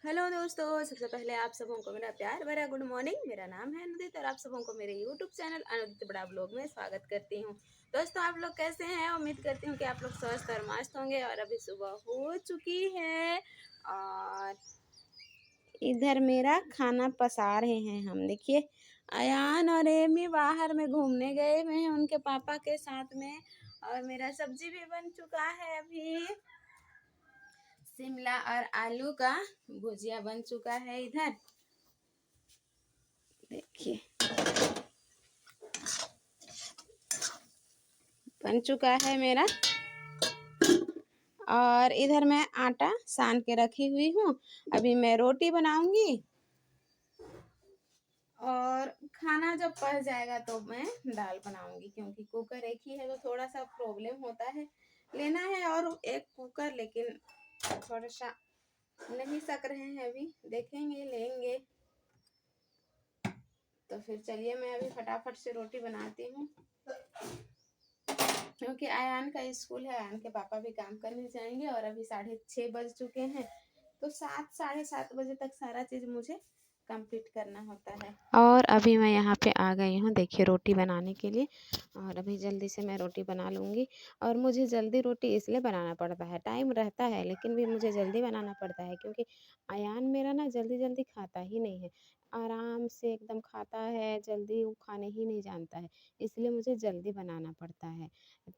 Hello दोस्तों, सबसे पहले आप सबों को मेरा प्यार भरा गुड मॉर्निंग। मेरा नाम है अनुदित और आप सबों को मेरे यूट्यूब चैनल अनुदित बड़ा ब्लॉग में स्वागत करती हूँ। दोस्तों, आप लोग कैसे हैं? उम्मीद करती हूँ कि आप लोग स्वस्थ और मस्त होंगे। और अभी सुबह हो चुकी है और इधर मेरा खाना पसा रहे हैं हम। देखिए, अयान और एमी बाहर में घूमने गए हुए हैं उनके पापा के साथ में। और मेरा सब्जी भी बन चुका है अभी। शिमला और आलू का भुजिया बन चुका है इधर। देखिए, बन चुका है मेरा। और इधर मैं आटा सान के रखी हुई हूँ। अभी मैं रोटी बनाऊंगी और खाना जब पक जाएगा तो मैं दाल बनाऊंगी, क्योंकि कुकर एक ही है तो थोड़ा सा प्रॉब्लम होता है। लेना है और एक कुकर, लेकिन थोड़ा सा नहीं सक रहे हैं, अभी देखेंगे लेंगे। तो फिर चलिए मैं अभी फटाफट से रोटी बनाती हूँ, क्योंकि आयान का स्कूल है। आयान के पापा भी काम करने जाएंगे और अभी 6:30 बज चुके हैं। तो 7 7:30 बजे तक सारा चीज़ मुझे कंप्लीट करना होता है। और अभी मैं यहाँ पे आ गई हूँ, देखिए, रोटी बनाने के लिए। और अभी जल्दी से मैं रोटी बना लूँगी। और मुझे जल्दी रोटी इसलिए बनाना पड़ता है, टाइम रहता है लेकिन भी मुझे जल्दी बनाना पड़ता है, क्योंकि आयान मेरा ना जल्दी जल्दी खाता ही नहीं है। आराम से एकदम खाता है, जल्दी वो खाने ही नहीं जानता है। इसलिए मुझे जल्दी बनाना पड़ता है।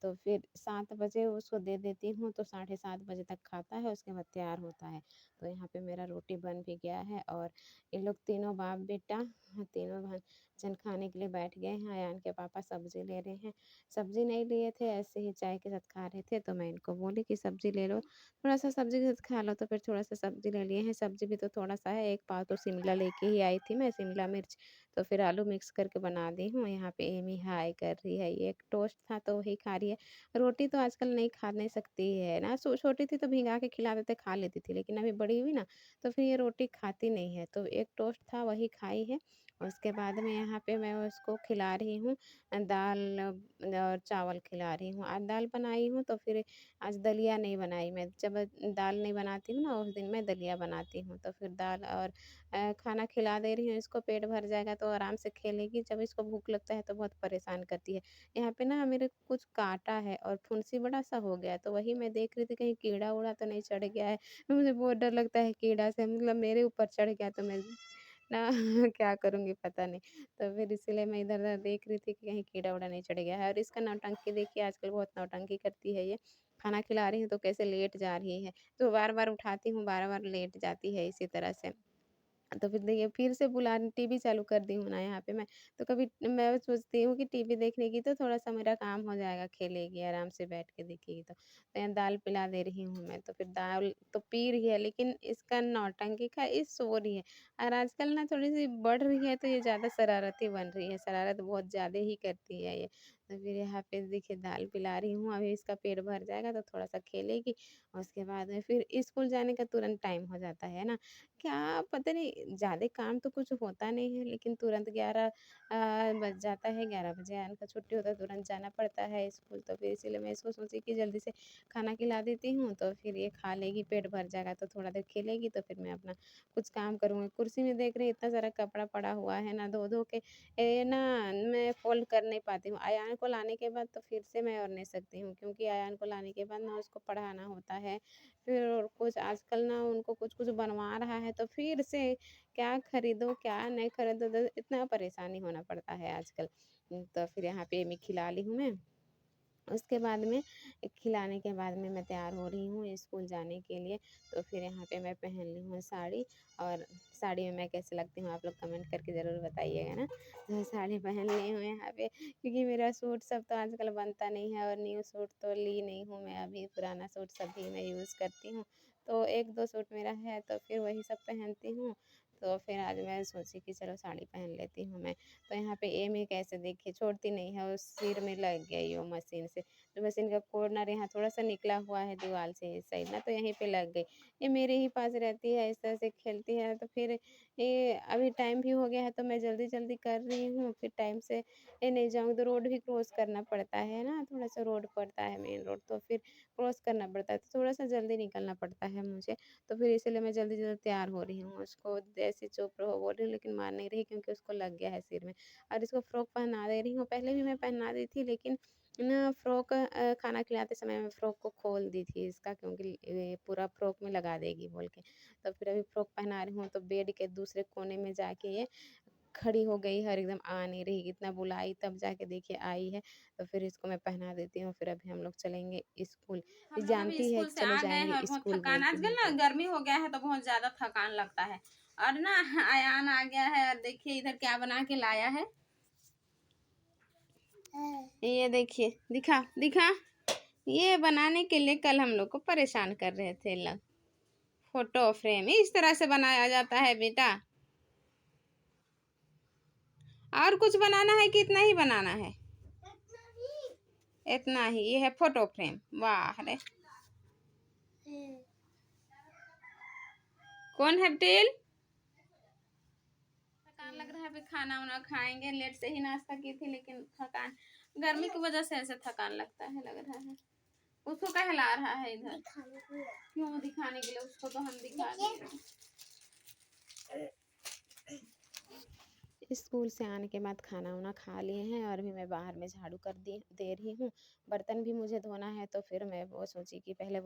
तो फिर 7 बजे उसको दे देती हूँ तो 7:30 बजे तक खाता है, उसके बाद तैयार होता है। तो यहाँ पे मेरा रोटी बन भी गया है और ये लोग तीनों बाप बेटा तीनों जन खाने के लिए बैठ गए हैं। अयान के पापा सब्जी ले रहे हैं। सब्जी नहीं लिए थे, ऐसे ही चाय के साथ खा रहे थे, तो मैं इनको बोली कि सब्जी ले लो, थोड़ा सा सब्जी के साथ खा लो। तो फिर थोड़ा सा सब्जी ले लिए हैं। सब्जी भी तो थोड़ा सा है, एक पाव तो शिमला लेके ही आई थी मैं, शिमला मिर्च। तो फिर आलू मिक्स करके बना दी हूँ। यहाँ पे एमी हाय कर रही है, ये एक टोस्ट था तो वही खा रही है। रोटी तो आजकल नहीं खा नहीं सकती है ना। छोटी थी तो भिगा के खिला देते, खा लेती थी, लेकिन अभी बड़ी हुई ना तो फिर ये रोटी खाती नहीं है। तो एक टोस्ट था वही खाई है। उसके बाद में यहाँ पे मैं उसको खिला रही हूँ दाल और चावल खिला रही हूँ। आज दाल बनाई हूँ तो फिर आज दलिया नहीं बनाई। मैं जब दाल नहीं बनाती हूँ ना उस दिन मैं दलिया बनाती हूँ। तो फिर दाल और खाना खिला दे रही हूँ इसको, पेट भर जाएगा तो आराम से खेलेगी। जब इसको भूख लगता है तो बहुत परेशान करती है। यहाँ पे ना मेरे कुछ काँटा है और फुंसी बड़ा सा हो गया है, तो वही मैं देख रही थी कहीं कीड़ा उड़ा तो नहीं चढ़ गया है। मुझे बहुत डर लगता है कीड़ा से, मतलब मेरे ऊपर चढ़ गया तो मैं ना क्या करूँगी पता नहीं। तो फिर इसीलिए मैं इधर-उधर देख रही थी कि कहीं कीड़ा-उड़ा नहीं चढ़ गया है। और इसका नौटंकी देखिए, आजकल बहुत नौटंकी करती है ये। खाना खिला रही हूँ तो कैसे लेट जा रही है। तो बार-बार उठाती हूँ, बार-बार लेट जाती है इसी तरह से। तो फिर देखिए, फिर से टीवी चालू कर दी हूँ ना यहाँ पे मैं। तो कभी मैं सोचती हूँ कि टीवी देखने की तो थोड़ा-सा मेरा काम हो जाएगा, खेलेगी आराम से बैठ के देखेगी तो। तो यहाँ दाल पिला दे रही हूँ मैं, तो फिर दाल तो पी रही है, लेकिन इसका नौटंकी का ये सो रही है। और आजकल ना थोड़ी-सी बढ़ रही है तो ये ज़्यादा शरारती बन रही है, शरारत बहुत ज़्यादा ही करती है ये। तो फिर यहाँ पे देखिए दाल पिला रही हूँ, अभी इसका पेट भर जाएगा तो थोड़ा-सा खेलेगी। और उसके बाद में फिर स्कूल जाने का तुरंत टाइम हो जाता है ना। क्या पता नहीं, ज़्यादा काम तो कुछ होता नहीं है, लेकिन तुरंत 11 बज जाता है। 11 बजे आने का छुट्टी होता है, तुरंत जाना पड़ता है स्कूल। तो फिर इसीलिए मैं इसको सोची कि जल्दी से खाना खिला देती हूँ, तो फिर ये खा लेगी, पेट भर जाएगा तो थोड़ा देर खेलेगी, तो फिर मैं अपना कुछ काम करूँगी। कुर्सी में देख रही इतना सारा कपड़ा पड़ा हुआ है ना, धो-धो के ये ना मैं फ़ोल्ड कर नहीं पाती हूँ। अयान को लाने के बाद तो फिर से मैं और नहीं सकती हूँ, क्योंकि अयान को लाने के बाद ना उसको पढ़ाना होता है। फिर और कुछ आजकल ना उनको कुछ-कुछ बनवा रहा है, तो फिर से क्या खरीदो, क्या नहीं खरीदो, तो इतना परेशानी होना पड़ता है आजकल। तो फिर यहाँ पे मैं खिला ली हूँ मैं। उसके बाद में खिलाने के बाद में मैं तैयार हो रही हूँ स्कूल जाने के लिए। तो फिर यहाँ पे मैं पहन ली हूँ साड़ी। और साड़ी में मैं कैसी लगती हूँ आप लोग कमेंट करके ज़रूर बताइएगा ना। तो साड़ी पहन ली हूँ यहाँ पे, क्योंकि मेरा सूट सब तो आजकल बनता नहीं है और न्यू सूट तो ली नहीं हूँ मैं अभी, पुराना सूट सब भी मैं यूज़ करती हूँ। तो 1-2 सूट मेरा है तो फिर वही सब पहनती हूँ। तो फिर आज मैं सोची कि चलो साड़ी पहन लेती हूँ मैं। तो यहाँ पे एम एक ऐसे देखिए छोड़ती नहीं है, उस सिर में लग गई वो मशीन से। मशीन का कॉर्नर यहाँ थोड़ा-सा निकला हुआ है दीवार से इस साइड ना, तो यहीं पे लग गई। ये मेरे ही पास रहती है, इस तरह से खेलती है, तो फिर ये अभी टाइम भी हो गया है तो मैं जल्दी-जल्दी कर रही हूँ, फिर टाइम से ये नहीं जाऊँगी तो रोड भी क्रॉस करना पड़ता है ना, थोड़ा-सा रोड पड़ता है मेन रोड, तो फिर क्रॉस करना पड़ता है, तो थोड़ा-सा जल्दी निकलना पड़ता है मुझे। तो फिर इसलिए मैं जल्दी-जल्दी तैयार हो रही हूँ, उसको जैसे चुप रहो बोल रही हूँ लेकिन मान नहीं रही क्योंकि उसको लग गया है सिर में। और इसको फ्रॉक पहना दे रही हूँ, पहले भी मैं पहना दी थी लेकिन ना फ्रॉक खाना खिलाते समय मैं फ्रॉक को खोल दी थी इसका क्योंकि ये पूरा फ्रॉक में लगा देगी बोल के। तो फिर अभी फ्रॉक पहना रही हूँ तो बेड के दूसरे कोने में जाके ये खड़ी हो गई है और एकदम आ नहीं रही, इतना बुलाई तब जाके देखिए आई है। तो फिर इसको मैं पहना देती हूँ, फिर अभी हम लोग चलेंगे स्कूल। हम ये लोग अभी जानती है स्कूल कि से चलो आ गए जाएँगे हैं, बहुत स्कूल थकान बोलती आजकल हूँ ना तो। गर्मी हो गया है तो बहुत ज़्यादा थकान लगता है। और ना अयान आ गया है और देखिए इधर क्या बना के लाया है। ये देखिए, दिखा दिखा। ये बनाने के लिए कल हम लोग को परेशान कर रहे थे लोग। फोटो फ्रेम इस तरह से बनाया जाता है बेटा। और कुछ बनाना है कि इतना ही बनाना है? इतना ही। ये है फोटो फ्रेम। वाह रे, कौन है बेटेल? थकान लग रहा है, अभी खाना वाना खाएंगे। लेट से ही नाश्ता की थी लेकिन थकान गर्मी की वजह से ऐसे थकान लगता है, लग रहा है। उसको कहला रहा है इधर, क्यों दिखाने के लिए? उसको तो हम दिखा देंगे। स्कूल से आने के बाद खाना-वाना खा लिए हैं और अभी मैं बाहर में झाड़ू कर दी दे रही हूँ। बर्तन भी मुझे धोना है तो फिर मैं वो सोची कि पहले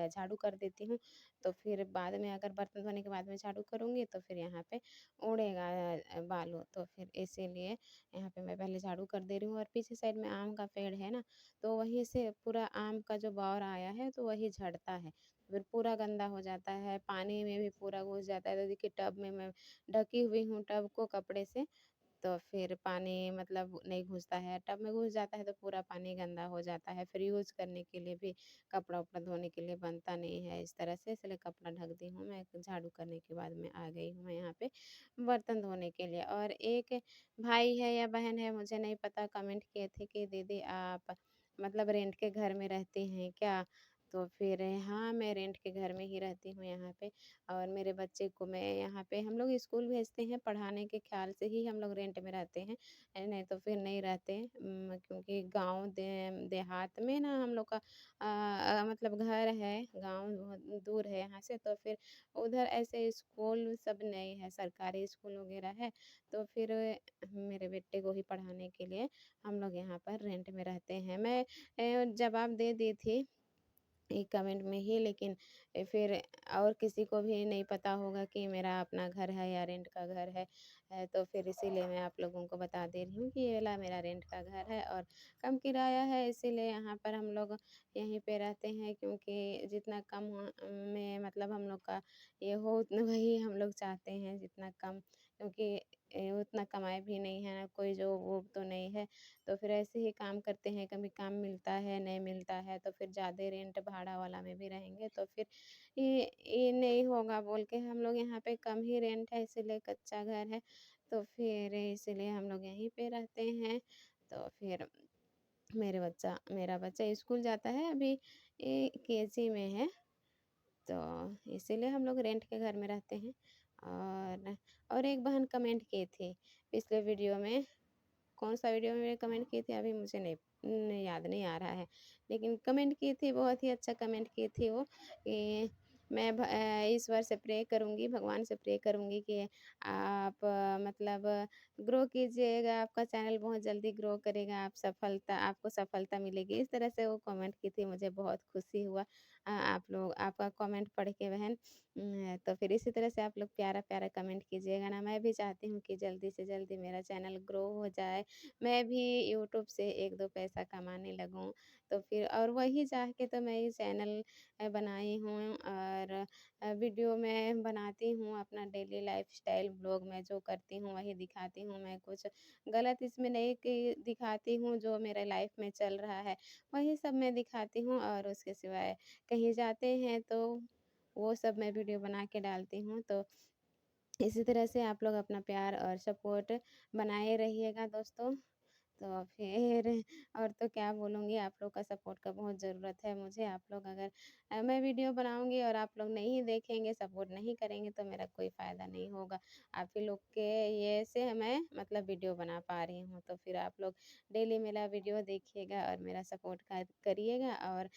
झाड़ू कर देती हूँ, तो फिर बाद में अगर बर्तन धोने के बाद में झाड़ू करूँगी तो फिर यहाँ पे उड़ेगा बालू, तो फिर इसीलिए यहाँ पे मैं पहले झाड़ू कर दे रही हूँ। और पीछे साइड में आम का पेड़ है ना, तो वहीं से पूरा आम का जो बौर आया है तो वही झड़ता है, फिर पूरा गंदा हो जाता है, पानी में भी पूरा घुस जाता है। तो देखिए टब में मैं ढकी हुई हूँ टब को कपड़े से, तो फिर पानी मतलब नहीं घुसता है, टब में घुस जाता है तो पूरा पानी गंदा हो जाता है, फिर यूज़ करने के लिए भी कपड़ा-उपड़ा धोने के लिए बनता नहीं है इस तरह से, इसलिए कपड़ा ढक दी हूँ मैं। झाड़ू करने के बाद में आ गई हूँ मैं यहाँ पे बर्तन धोने के लिए। और एक भाई है या बहन है मुझे नहीं पता, कमेंट किए थे कि दीदी आप मतलब रेंट के घर में रहती हैं क्या? तो फिर हाँ, मैं रेंट के घर में ही रहती हूँ यहाँ पे। और मेरे बच्चे को मैं यहाँ पे हम लोग स्कूल भेजते हैं, पढ़ाने के ख़्याल से ही हम लोग रेंट में रहते हैं। नहीं तो फिर नहीं रहते, क्योंकि गाँव देहात में ना हम लोग का मतलब घर है, गाँव बहुत दूर है यहाँ से, तो फिर उधर ऐसे स्कूल सब नहीं है, सरकारी स्कूल वग़ैरह है, तो फिर मेरे बेटे को ही पढ़ाने के लिए हम लोग यहाँ पर रेंट में रहते हैं। मैं जवाब दे दी थी एक कमेंट में ही, लेकिन फिर और किसी को भी नहीं पता होगा कि मेरा अपना घर है या रेंट का घर है। तो फिर इसीलिए मैं आप लोगों को बता दे रही हूँ कि ये वाला मेरा रेंट का घर है और कम किराया है, इसीलिए यहाँ पर हम लोग यहीं पे रहते हैं, क्योंकि जितना कम में मतलब हम लोग का ये हो उतना वही हम लोग चाहते हैं, जितना कम, क्योंकि उतना कमाई भी नहीं है ना, कोई जॉब वॉब तो नहीं है, तो फिर ऐसे ही काम करते हैं, कभी काम मिलता है, नहीं मिलता है तो फिर ज़्यादा रेंट भाड़ा वाला में भी रहेंगे तो फिर ये नहीं होगा बोल के हम लोग यहाँ पे कम ही रेंट है, इसीलिए कच्चा घर है, तो फिर इसीलिए हम लोग यहीं पे रहते हैं। तो फिर मेरा बच्चा स्कूल जाता है, अभी केजी में है, तो इसीलिए हम लोग रेंट के घर में रहते हैं। और एक बहन कमेंट की थी पिछले वीडियो में, कौन-सा वीडियो में कमेंट की थी अभी मुझे याद नहीं आ रहा है। लेकिन कमेंट की थी, बहुत ही अच्छा कमेंट की थी वो कि मैं ईश्वर से प्रे करूँगी, भगवान से प्रे करूँगी कि आप मतलब ग्रो कीजिएगा, आपका चैनल बहुत जल्दी ग्रो करेगा, आपको सफलता मिलेगी। इस तरह से वो कमेंट की थी, मुझे बहुत खुशी हुआ आप लोग आपका कमेंट पढ़ के बहन। तो फिर इसी तरह से आप लोग प्यारा-प्यारा कमेंट कीजिएगा ना, मैं भी चाहती हूँ कि जल्दी से जल्दी मेरा चैनल ग्रो हो जाए, मैं भी यूट्यूब से 1-2 पैसा कमाने लगूँ। तो फिर और वही चाह के तो मैं ये चैनल बनाई हूँ और वीडियो मैं बनाती हूँ, अपना डेली लाइफ़स्टाइल ब्लॉग मैं जो करती हूँ वही दिखाती हूँ। मैं कुछ गलत इसमें नहीं कि दिखाती हूँ, जो मेरे लाइफ़ में चल रहा है, वही सब मैं दिखाती हूँ और उसके सिवाय कहीं जाते हैं तो वो सब मैं वीडियो बना के डालती हूँ। तो इसी तरह से आप लोग अपना प्यार और सपोर्ट बनाए रहिएगा दोस्तों। तो फिर और तो क्या बोलूँगी, आप लोग का सपोर्ट का बहुत ज़रूरत है मुझे। आप लोग अगर मैं वीडियो बनाऊँगी और आप लोग नहीं देखेंगे, सपोर्ट नहीं करेंगे तो मेरा कोई फ़ायदा नहीं होगा। आप ही लोग के ये से मैं मतलब वीडियो बना पा रही हूँ। तो फिर आप लोग डेली मेरा वीडियो देखिएगा और मेरा सपोर्ट करिएगा और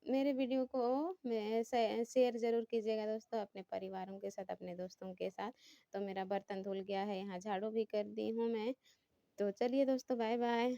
मेरे वीडियो को मैं शेयर ज़रूर कीजिएगा दोस्तों अपने परिवारों के साथ, अपने दोस्तों के साथ। तो मेरा बर्तन धुल गया है, यहाँ झाड़ू भी कर दी हूँ मैं। तो चलिए दोस्तों, बाय बाय।